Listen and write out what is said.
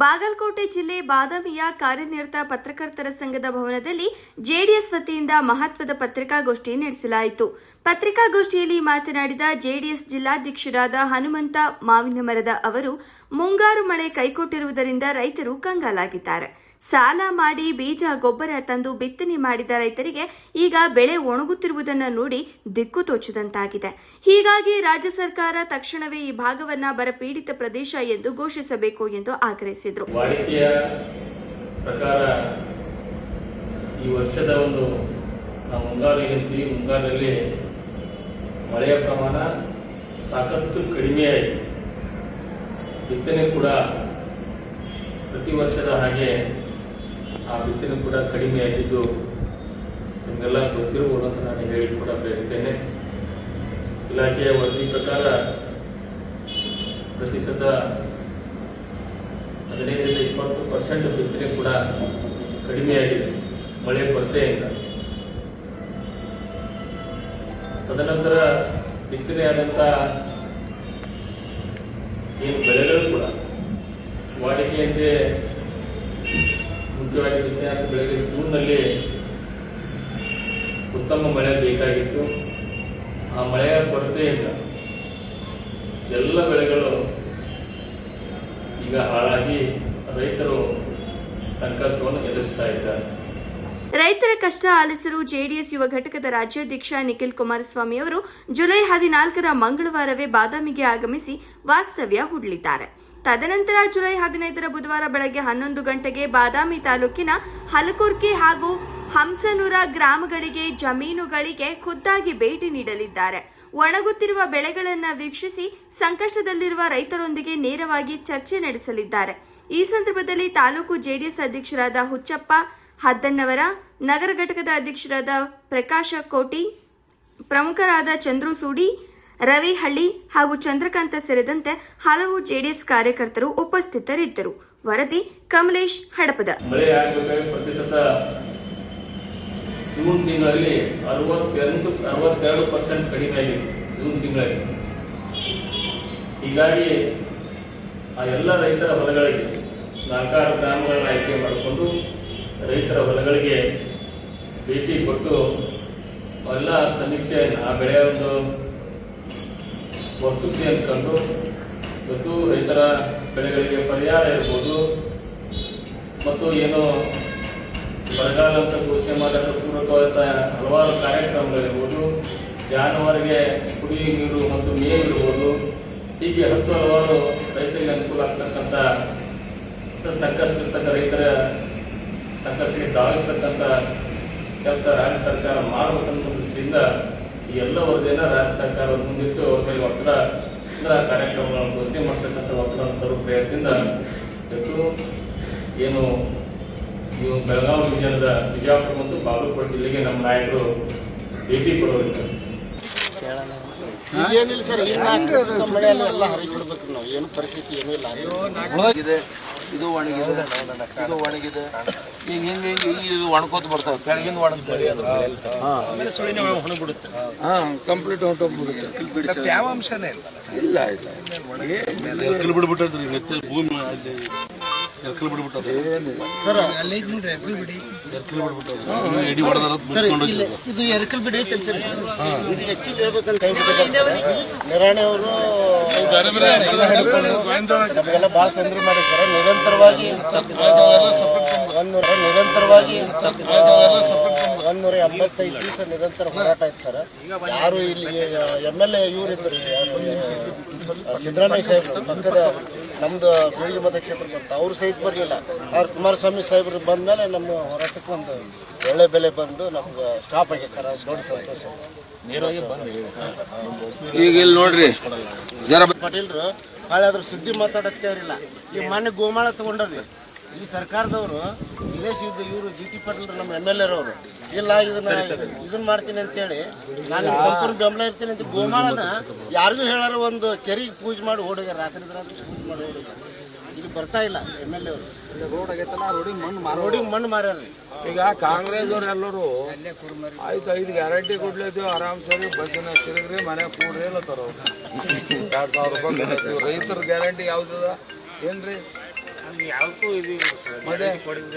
ಬಾಗಲಕೋಟೆ ಜಿಲ್ಲೆ ಬಾದಾಮಿಯ ಕಾರ್ಯನಿರತ ಪತ್ರಕರ್ತರ ಸಂಘದ ಭವನದಲ್ಲಿ ಜೆಡಿಎಸ್ ವತಿಯಿಂದ ಮಹತ್ವದ ಪತ್ರಿಕಾಗೋಷ್ಠಿ ನಡೆಸಲಾಯಿತು. ಪತ್ರಿಕಾಗೋಷ್ಠಿಯಲ್ಲಿ ಮಾತನಾಡಿದ ಜೆಡಿಎಸ್ ಜಿಲ್ಲಾಧ್ಯಕ್ಷರಾದ ಹನುಮಂತ ಮಾವಿನಮರದ ಅವರು, ಮುಂಗಾರು ಮಳೆ ಕೈಕೊಟ್ಟಿರುವುದರಿಂದ ರೈತರು ಕಂಗಾಲಾಗಿದ್ದಾರೆ. ಸಾಲ ಮಾಡಿ ಬೀಜ ಗೊಬ್ಬರ ತಂದು ಬಿತ್ತನೆ ಮಾಡಿದ ರೈತರಿಗೆ ಈಗ ಬೆಳೆ ಒಣಗುತ್ತಿರುವುದನ್ನು ನೋಡಿ ದಿಕ್ಕು ತೋಚದಂತಾಗಿದೆ. ಹೀಗಾಗಿ ರಾಜ್ಯ ಸರ್ಕಾರ ತಕ್ಷಣವೇ ಈ ಭಾಗವನ್ನ ಬರಪೀಡಿತ ಪ್ರದೇಶ ಎಂದು ಘೋಷಿಸಬೇಕು ಎಂದು ಆಗ್ರಹಿಸಿದರು. ವಾಡಿಕೆಯ ಪ್ರಕಾರ ಈ ವರ್ಷದ ನಾವು ಮುಂಗಾರಲ್ಲಿ ಮಳೆಯ ಪ್ರಮಾಣ ಸಾಕಷ್ಟು ಕಡಿಮೆಯಾಗಿದೆ. ಬಿತ್ತನೆ ಕೂಡ ಪ್ರತಿ ವರ್ಷದ ಹಾಗೆ ಆ ಬಿತ್ತನೆ ಕೂಡ ಕಡಿಮೆಯಾಗಿದ್ದು ನಿಮಗೆಲ್ಲ ಗೊತ್ತಿರಬಹುದು ಅಂತ ನಾನು ಹೇಳಿ ಕೂಡ ಬಯಸ್ತೇನೆ. ಇಲಾಖೆಯ ವರದಿ ಪ್ರಕಾರ ಪ್ರತಿಶತ 15-20% ಬಿತ್ತನೆ ಕೂಡ ಕಡಿಮೆಯಾಗಿದೆ ಮಳೆ ಕೊರತೆಯಿಂದ. ತದನಂತರ ಬಿತ್ತನೆಯಾದಂಥ ಏನು ಬೆಳೆಗಳು ಕೂಡ ವಾಡಿಕೆಯಂತೆ ಮುಖ್ಯವಾಗಿ ಬಿತ್ತನೆಯಾದ ಬೆಳೆಗೆ ಜೂನ್ನಲ್ಲಿ ಉತ್ತಮ ಮಳೆ ಬೇಕಾಗಿತ್ತು. ಆ ಮಳೆಯ ಕೊರತೆಯಿಂದ ಎಲ್ಲ ಬೆಳೆಗಳು ಈಗ ಹಾಳಾಗಿ ರೈತರು ಸಂಕಷ್ಟವನ್ನು ಎದುರಿಸ್ತಾ ಇದ್ದಾರೆ. ರೈತರ ಕಷ್ಟ ಆಲಿಸಲು ಜೆಡಿಎಸ್ ಯುವ ಘಟಕದ ರಾಜ್ಯಾಧ್ಯಕ್ಷ ನಿಖಿಲ್ ಕುಮಾರಸ್ವಾಮಿ ಅವರು ಜುಲೈ 14ರ ಮಂಗಳವಾರವೇ ಬಾದಾಮಿಗೆ ಆಗಮಿಸಿ ವಾಸ್ತವ್ಯ ಹೂಡಲಿದ್ದಾರೆ. ತದನಂತರ ಜುಲೈ 15ರ ಬುಧವಾರ ಬೆಳಗ್ಗೆ 11 ಗಂಟೆಗೆ ಬಾದಾಮಿ ತಾಲೂಕಿನ ಹಲಕುರ್ಕಿ ಹಾಗೂ ಹಂಸನೂರ ಗ್ರಾಮಗಳಿಗೆ ಜಮೀನುಗಳಿಗೆ ಖುದ್ದಾಗಿ ಭೇಟಿ ನೀಡಲಿದ್ದಾರೆ. ಒಣಗುತ್ತಿರುವ ಬೆಳೆಗಳನ್ನು ವೀಕ್ಷಿಸಿ ಸಂಕಷ್ಟದಲ್ಲಿರುವ ರೈತರೊಂದಿಗೆ ನೇರವಾಗಿ ಚರ್ಚೆ ನಡೆಸಲಿದ್ದಾರೆ. ಈ ಸಂದರ್ಭದಲ್ಲಿ ತಾಲೂಕು ಜೆಡಿಎಸ್ ಅಧ್ಯಕ್ಷರಾದ ಹುಚ್ಚಪ್ಪ ಹದ್ದನ್ನವರ, ನಗರ ಘಟಕದ ಅಧ್ಯಕ್ಷರಾದ ಪ್ರಕಾಶ ಕೋಟಿ, ಪ್ರಮುಖರಾದ ಚಂದ್ರು ಸೂಡಿ, ರವಿ ಹಳ್ಳಿ ಹಾಗೂ ಚಂದ್ರಕಾಂತ ಸೇರಿದಂತೆ ಹಲವು ಜೆಡಿಎಸ್ ಕಾರ್ಯಕರ್ತರು ಉಪಸ್ಥಿತರಿದ್ದರು. ವರದಿ ಕಮಲೇಶ್ ಹಡಪದ. ಮಳೆ ಪ್ರತಿಶತ ಜೂನ್ ತಿಂಗಳಲ್ಲಿ 62% ಕಡಿಮೆ ಆಗಿದೆ. ಜೂನ್ ತಿಂಗಳಲ್ಲಿ ಹೀಗಾಗಿ ಆ ಎಲ್ಲ ರೈತರ ಹೊಲಗಳಿಗೆ 4 ಗ್ರಾಮಗಳನ್ನು ಆಯ್ಕೆ ಮಾಡಿಕೊಂಡು ರೈತರ ಹೊಲಗಳಿಗೆ ಭೇಟಿ ಕೊಟ್ಟು ಎಲ್ಲ ಸಮೀಕ್ಷೆಯನ್ನು ಆ ಬೆಳೆಯ ವಸ್ತುಸ್ಥಿತಿಯನ್ನು ಕಂಡು ಮತ್ತು ರೈತರ ಬೆಳೆಗಳಿಗೆ ಪರಿಹಾರ ಇರ್ಬೋದು ಮತ್ತು ಏನು ಬರಗಾಲ ಅಂತ ಘೋಷಣೆ ಮಾಡಿದ ಪೂರಕವಾದ ಹಲವಾರು ಕಾರ್ಯಕ್ರಮಗಳಿರ್ಬೋದು, ಜಾನುವಾರಿಗೆ ಕುಡಿಯುವ ನೀರು ಮತ್ತು ಮೇವು ಇರ್ಬೋದು, ಹೀಗೆ ಹಲವಾರು ರೈತರಿಗೆ ಅನುಕೂಲ ಆಗ್ತಕ್ಕಂಥ ಸಂಕಷ್ಟ ರೈತರ ಸಂಕಷ್ಟಕ್ಕೆ ಧಾವಿಸ್ತಕ್ಕಂಥ ಕೆಲಸ ರಾಜ್ಯ ಸರ್ಕಾರ ಮಾಡಬೇಕಂತ ದೃಷ್ಟಿಯಿಂದ ಈ ಎಲ್ಲ ವರದಿಯನ್ನು ರಾಜ್ಯ ಸರ್ಕಾರ ಮುಂದಿಟ್ಟು ಅವ್ರ ಮೇಲೆ ಒತ್ತಡ ಕಾರ್ಯಕ್ರಮಗಳನ್ನು ಘೋಷಣೆ ಮಾಡ್ತಕ್ಕಂಥ ಒತ್ತಡವನ್ನು ತರುವ ಪ್ರಯತ್ನದಿಂದ ಇವತ್ತು ಏನು ನೀವು ಬೆಳಗಾವಿ ವಿಜಯನದ ಬಿಜಾಪುರ ಮತ್ತು ಬಾಗಲಕೋಟೆ ಜಿಲ್ಲೆಗೆ ನಮ್ಮ ನಾಯಕರು ಭೇಟಿ ಕೊಡೋರಿದ್ದಾರೆ. ಏನಿಲ್ಲ ಸರ್, ಮಳೆಯಲ್ಲ ಎಲ್ಲ ಹರಿಬಿಡ್ಬೇಕು. ನಾವು ಏನು ಪರಿಸ್ಥಿತಿ ಏನೂ ಇಲ್ಲ. ಇದು ಒಣಗಿದೆ, ಇದು ಒಣಗಿದೆ. ಈಗ ಹಿಂಗೆ ಈಗ ಒಣಕೋತ ಬರ್ತಾವೆ, ಕೆಳಗಿಂದ ಒಣಗ್ಬಿಡುತ್ತೆ. ಕಂಪ್ಲೀಟ್ ಹೊಂಟೋಗ್ಬಿಡುತ್ತೆ. ಯಾವ ಅಂಶನೇ ಇಲ್ಲ ಬಿಡ್ಬಿಟ್ಟದ್ರಿ ಭೂಮಿ ಸರ್. ಇದು ಎರ್ಕಲ್ ಬಿಡಿ ಐತೆ ಸರ್. ಇದು ಹೆಚ್ಚು ಹೇಳ್ಬೇಕಂತ ನಿರಾಣಿ ಅವರು ನಮಗೆಲ್ಲ ಭಾಳ ತೊಂದರೆ ಮಾಡಿ ಸರ್. ನಿರಂತರವಾಗಿ 185 ದಿವಸ ನಿರಂತರ ಹೋರಾಟ ಆಯ್ತು ಸರ್. ಯಾರು ಇಲ್ಲಿ MLA ಇವ್ರು ಇದ್ರು, ಸಿದ್ದರಾಮಯ್ಯ ಸಾಹೇಬ್ರು ಪಕ್ಕದ ನಮ್ದು ಬೀಳಿಗೆ ಮತಕ್ಷೇತ್ರ ಬರ್ತಾ ಅವ್ರು ಸಹಿತ ಬರಲಿಲ್ಲ. ಅವ್ರು ಕುಮಾರಸ್ವಾಮಿ ಸಾಹೇಬ್ರು ಬಂದಮೇಲೆ ನಮ್ಮ ಹೋರಾಟಕ್ಕೆ ಒಂದು ಒಳ್ಳೆ ಬೆಲೆ ಬಂದು ನಮ್ಗೆ ಸ್ಟಾಪ್ ಆಗಿದೆ ಸರ್. ಅದು ದೊಡ್ಡ ಸಂತೋಷ. ಈಗ ಇಲ್ಲಿ ನೋಡ್ರಿ, ಪಾಟೀಲ್ರು ಭಾಳ ಅದ್ರ ಸುದ್ದಿ ಮಾತಾಡತ್ತೇವ್ರಿಲ್ಲ. ಈ ಮೊನ್ನೆ ಗೋಮಾಳ ತಗೊಂಡ್ರಿ ಈ ಸರ್ಕಾರದವರು ವಿದೇಶಿದ್ದು ಇವರು GT ಪಾಟೀಲ್ರು ನಮ್ಮ MLA ಅವರು ಇಲ್ಲ ಇದನ್ನ ಮಾಡ್ತೀನಿ ಅಂತೇಳಿ ನಾನು ಸಂಪೂರ್ಣ ಬೆಂಬಲ ಇರ್ತೀನಿ ಅಂತ ಗೋಮಾಳನ ಯಾರಿಗೂ ಹೇಳಾರ ಒಂದು ಕೆರೆಗೆ ಪೂಜೆ ಮಾಡಿ ಓಡೋಗ್ಯಾರ. ರಾತ್ರಿ ಪೂಜೆ ಮಾಡಿ ಓಡೋಗ್ಯಾರ. ಇಲ್ಲಿ ಬರ್ತಾ ಇಲ್ಲ MLA ಅವರು. ರೋಡಿಗೆ ಮಣ್ಣು ಮಾರ್ಯಾರ್ರಿ. ಈಗ ಕಾಂಗ್ರೆಸ್ ಅವರೆಲ್ಲರೂ ಆಯ್ತು 5 ಗ್ಯಾರಂಟಿ ಕೊಡ್ಲಿದ್ದೀವಿ, ಆರಾಮ್ ಸರಿ ಬಸ್ಸಿನ ತಿರುಗ್ರಿ, ಮನೆ ಕೂಡ್ರಿ ಎಲ್ಲ ತರೋ 2,000 ರೂಪಾಯಿ. ರೈತರ ಗ್ಯಾರಂಟಿ ಯಾವ್ದದ ಏನ್ರಿ? ಯಾವಕ್ಕೂ ಇದು ಮತ್ತೆ